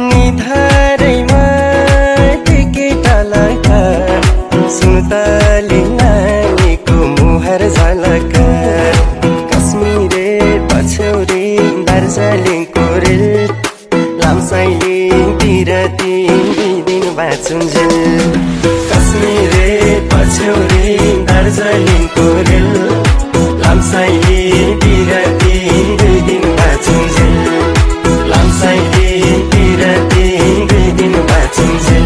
निधारैमा ticket लगा सुन्तली नानीको मुहार झलका कश्मीरे पछौरी दार्जिलिङको रेल लामसाइलिङतिर दिन बाँचुन्जेल कश्मीरे पछौरी दार्जिलिङको रेल लामसाइलिङतिर दिन बाँचुन्जेल लामसाइलिङतिर दिन बाँचुन्जेल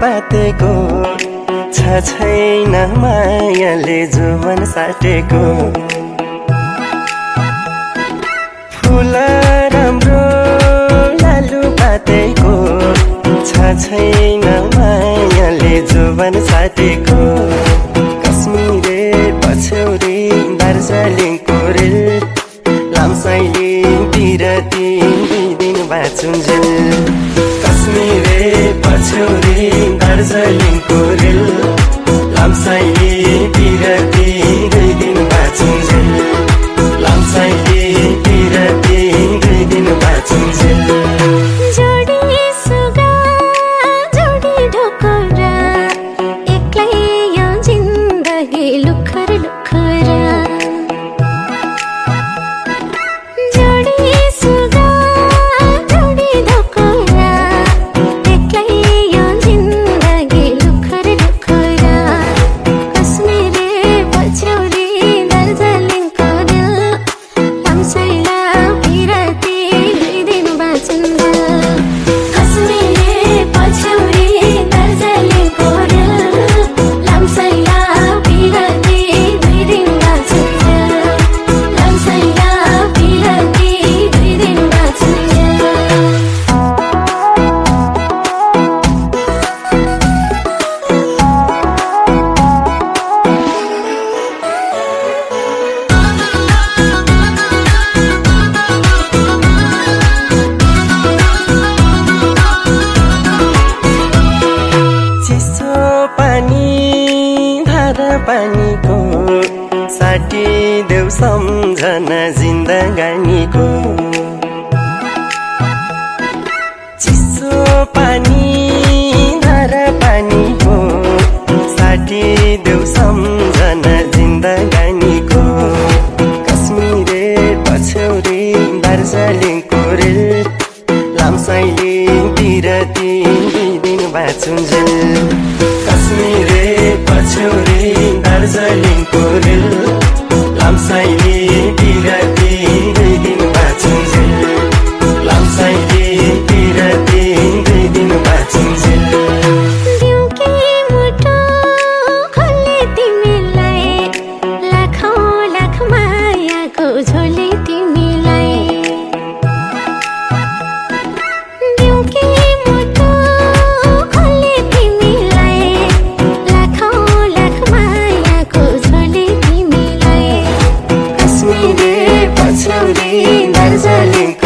पातेको छैन मायाले जुवन साटेको फुल राम्रो लालु पातेको छैन मायाले जुवन साटेको कश्मीरे पछौरी दार्जिलिङको रेल लामसाइलिङतिर दिन बाँचुन्जेल कश्मीरे पछौरी दार्जिलिङको रेल लामसाइलिङतिर दिन बाँचुन्जेल लामसाइलिङतिर दिन बाँचुन्जेल पानीको साटी देऊ सम्झना जिन्दगानीको चिसो पानी धारा पानीको साटी देऊ सम्झना जिन्दगानीको कश्मीरे पछौरी दार्जिलिङको रेल लामसाइलिङतिर दिन बाँचुन्जेल कश्मीरे पछौरी दार्जिलिङको रेल लामसाइलिङतिर दिन बाँचुन्जेल लामसाइलिङतिर दिन बाँचुन्जेल पछौरी दार्जिलिङको